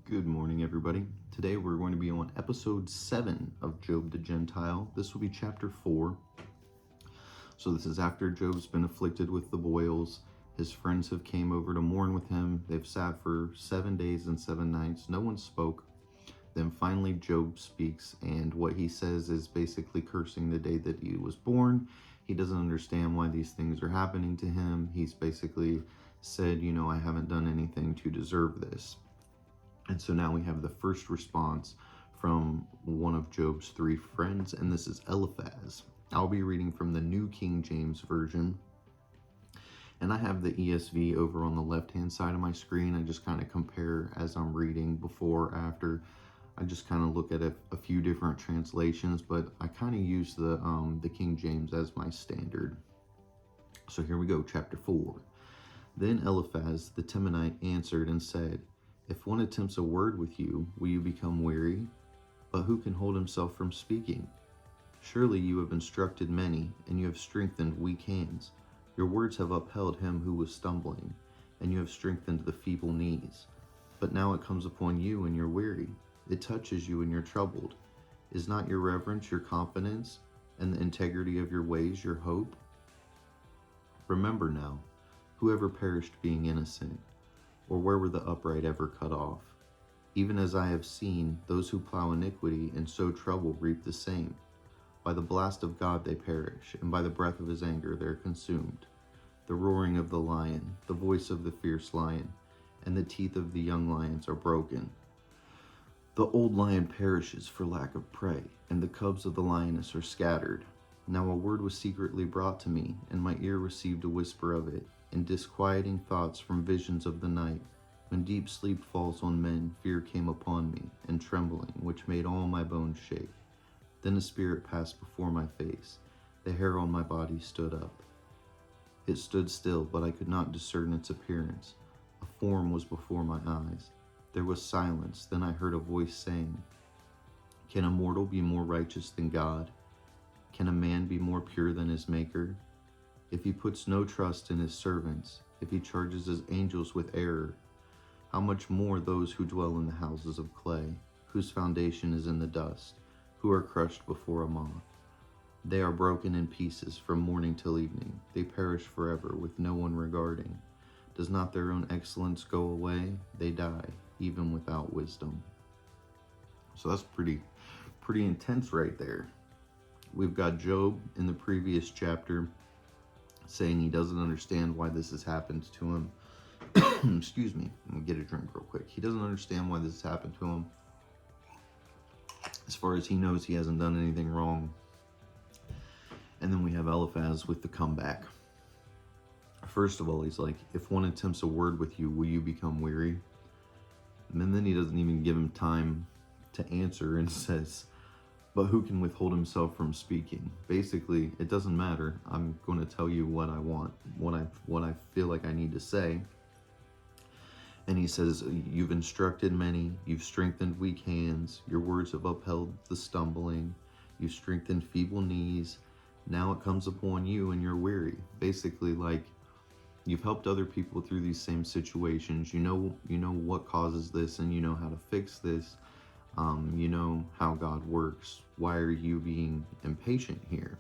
Good morning, everybody. Today we're going to be on episode 7 of Job the Gentile. This will be chapter 4. So this is after Job's been afflicted with the boils. His friends have came over to mourn with him. They've sat for 7 days and 7 nights. No one spoke. Then finally Job speaks, and what he says is basically cursing the day that he was born. He doesn't understand why these things are happening to him. He's basically said, I haven't done anything to deserve this. And so now we have the first response from one of Job's 3 friends, and this is Eliphaz. I'll be reading from the New King James Version, and I have the ESV over on the left-hand side of my screen. I just kind of compare as I'm reading before, after. I just kind of look at a few different translations, but I kind of use the King James as my standard. So here we go, chapter 4. Then Eliphaz the Temanite answered and said, "If one attempts a word with you, will you become weary? But who can hold himself from speaking? Surely you have instructed many, and you have strengthened weak hands. Your words have upheld him who was stumbling, and you have strengthened the feeble knees. But now it comes upon you, and you're weary. It touches you, and you're troubled. Is not your reverence your confidence, and the integrity of your ways your hope? Remember now, whoever perished being innocent, or where were the upright ever cut off? Even as I have seen, those who plow iniquity and sow trouble reap the same. By the blast of God they perish, and by the breath of his anger they are consumed. The roaring of the lion, the voice of the fierce lion, and the teeth of the young lions are broken. The old lion perishes for lack of prey, and the cubs of the lioness are scattered. Now a word was secretly brought to me, and my ear received a whisper of it, and disquieting thoughts from visions of the night. When deep sleep falls on men, fear came upon me, and trembling, which made all my bones shake. Then a spirit passed before my face. The hair on my body stood up. It stood still, but I could not discern its appearance. A form was before my eyes. There was silence. Then I heard a voice saying, "Can a mortal be more righteous than God? Can a man be more pure than his Maker? If he puts no trust in his servants, if he charges his angels with error, how much more those who dwell in the houses of clay, whose foundation is in the dust, who are crushed before a moth? They are broken in pieces from morning till evening. They perish forever with no one regarding. Does not their own excellence go away? They die, even without wisdom." So that's pretty intense right there. We've got Job in the previous chapter saying he doesn't understand why this has happened to him. Excuse me, I'm gonna get a drink real quick. He doesn't understand why this has happened to him. As far as he knows, he hasn't done anything wrong. And then we have Eliphaz with the comeback. First of all, he's like, "If one attempts a word with you, will you become weary?" And then he doesn't even give him time to answer and says, "But who can withhold himself from speaking?" Basically, it doesn't matter. I'm going to tell you what I want, what I feel like I need to say. And he says, "You've instructed many, you've strengthened weak hands, your words have upheld the stumbling, you've strengthened feeble knees. Now it comes upon you, and you're weary." Basically, like, you've helped other people through these same situations. You know what causes this, and you know how to fix this. You know how God works. Why are you being impatient here?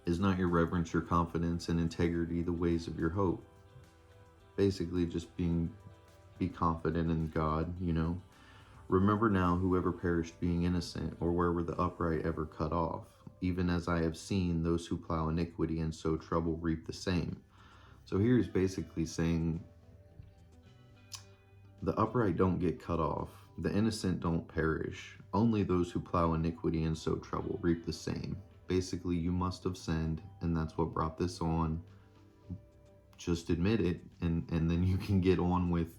Is not your reverence your confidence, and integrity the ways of your hope? Basically, just be confident in God, Remember now, whoever perished being innocent, or where were the upright ever cut off? Even as I have seen, those who plow iniquity and sow trouble reap the same. So here he's basically saying the upright don't get cut off. The innocent don't perish. Only those who plow iniquity and sow trouble reap the same. Basically, you must have sinned, and that's what brought this on. Just admit it, and then you can get on with,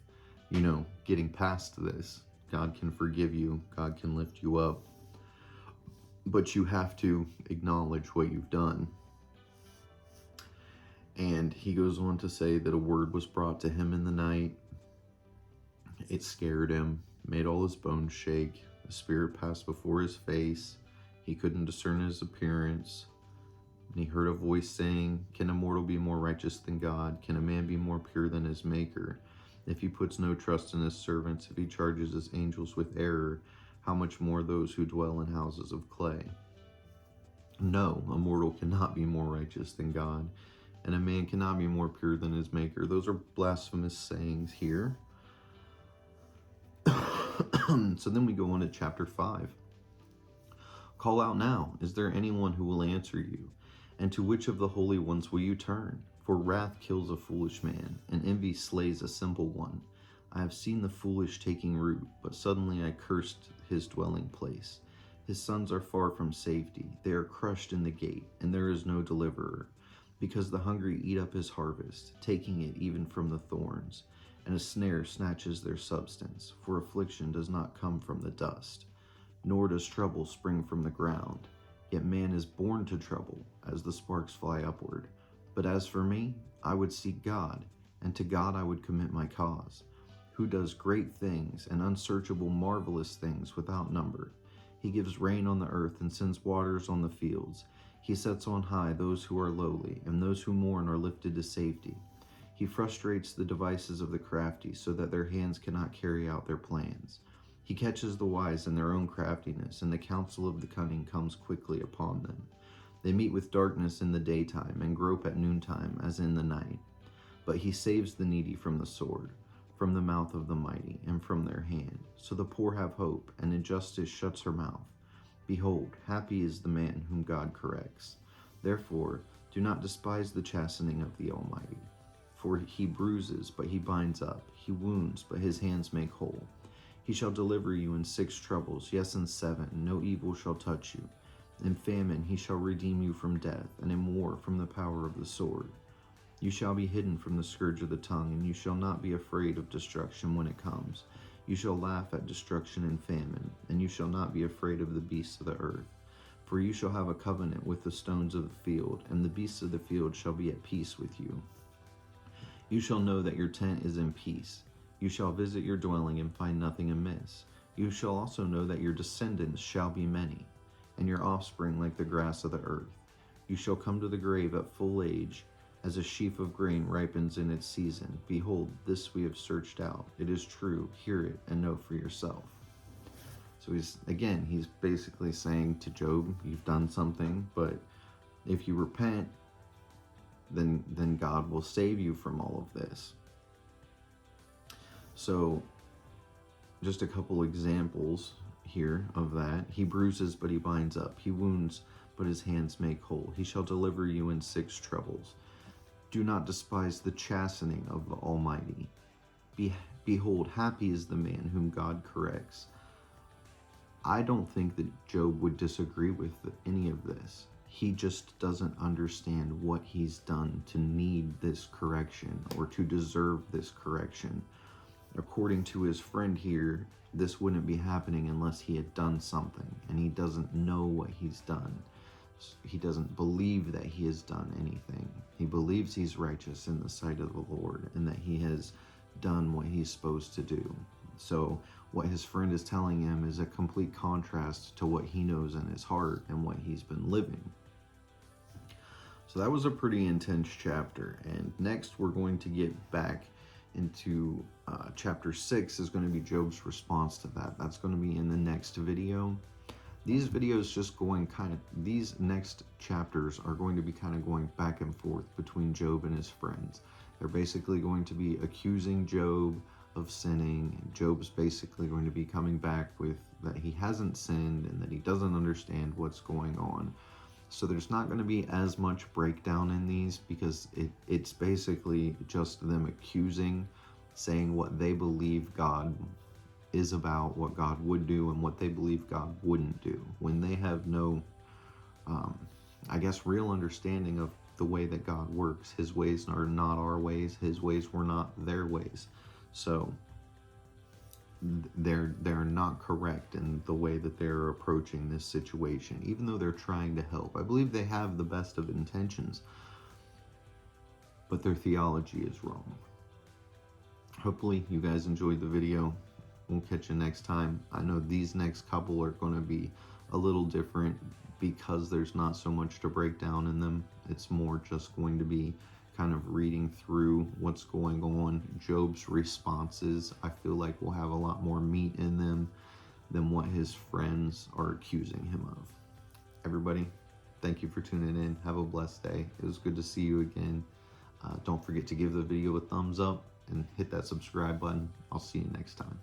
getting past this. God can forgive you. God can lift you up. But you have to acknowledge what you've done. And he goes on to say that a word was brought to him in the night. It scared him, made all his bones shake. The spirit passed before his face. He couldn't discern his appearance. And he heard a voice saying, "Can a mortal be more righteous than God? Can a man be more pure than his Maker?" If he puts no trust in his servants, if he charges his angels with error, how much more those who dwell in houses of clay? No, a mortal cannot be more righteous than God, and a man cannot be more pure than his Maker. Those are blasphemous sayings here. So then we go on to chapter 5. Call out now, is there anyone who will answer you? And to which of the holy ones will you turn? For wrath kills a foolish man, and envy slays a simple one. I have seen the foolish taking root, but suddenly I cursed his dwelling place. His sons are far from safety, they are crushed in the gate, and there is no deliverer. Because the hungry eat up his harvest, taking it even from the thorns, and a snare snatches their substance, for affliction does not come from the dust, nor does trouble spring from the ground. Yet man is born to trouble, as the sparks fly upward. But as for me, I would seek God, and to God I would commit my cause, who does great things and unsearchable marvelous things without number. He gives rain on the earth and sends waters on the fields. He sets on high those who are lowly, and those who mourn are lifted to safety. He frustrates the devices of the crafty, so that their hands cannot carry out their plans. He catches the wise in their own craftiness, and the counsel of the cunning comes quickly upon them. They meet with darkness in the daytime, and grope at noontime as in the night. But he saves the needy from the sword, from the mouth of the mighty, and from their hand. So the poor have hope, and injustice shuts her mouth. Behold, happy is the man whom God corrects. Therefore, do not despise the chastening of the Almighty. For he bruises, but he binds up. He wounds, but his hands make whole. He shall deliver you in 6 troubles, yes, in 7. No evil shall touch you. In famine he shall redeem you from death, and in war from the power of the sword. You shall be hidden from the scourge of the tongue, and you shall not be afraid of destruction when it comes. You shall laugh at destruction and famine, and you shall not be afraid of the beasts of the earth. For you shall have a covenant with the stones of the field, and the beasts of the field shall be at peace with you. You shall know that your tent is in peace. You shall visit your dwelling and find nothing amiss. You shall also know that your descendants shall be many, and your offspring like the grass of the earth. You shall come to the grave at full age, as a sheaf of grain ripens in its season. Behold, this we have searched out. It is true. Hear it and know for yourself. So he's basically saying to Job, you've done something, but if you repent, then God will save you from all of this. So just a couple examples here of that. He bruises, but he binds up. He wounds, but his hands make whole. He shall deliver you in 6 troubles. Do not despise the chastening of the Almighty. Behold, happy is the man whom God corrects. I don't think that Job would disagree with any of this. He just doesn't understand what he's done to need this correction or to deserve this correction. According to his friend here, this wouldn't be happening unless he had done something, and he doesn't know what he's done. He doesn't believe that he has done anything. He believes he's righteous in the sight of the Lord and that he has done what he's supposed to do. So what his friend is telling him is a complete contrast to what he knows in his heart and what he's been living. So that was a pretty intense chapter. And next we're going to get back into chapter 6 is going to be Job's response to that. That's going to be in the next video. These videos these next chapters are going to be kind of going back and forth between Job and his friends. They're basically going to be accusing Job of sinning. Job's basically going to be coming back with that he hasn't sinned and that he doesn't understand what's going on. So there's not going to be as much breakdown in these because it's basically just them accusing, saying what they believe God is about, what God would do, and what they believe God wouldn't do, when they have no, real understanding of the way that God works. His ways are not our ways. His ways were not their ways. So they're not correct in the way that they're approaching this situation, even though they're trying to help. I believe they have the best of intentions, but their theology is wrong. Hopefully you guys enjoyed the video. We'll catch you next time. I know these next couple are going to be a little different because there's not so much to break down in them. It's more just going to be kind of reading through what's going on, Job's responses, I feel like will have a lot more meat in them than what his friends are accusing him of. Everybody, thank you for tuning in. Have a blessed day. It was good to see you again. Don't forget to give the video a thumbs up and hit that subscribe button. I'll see you next time.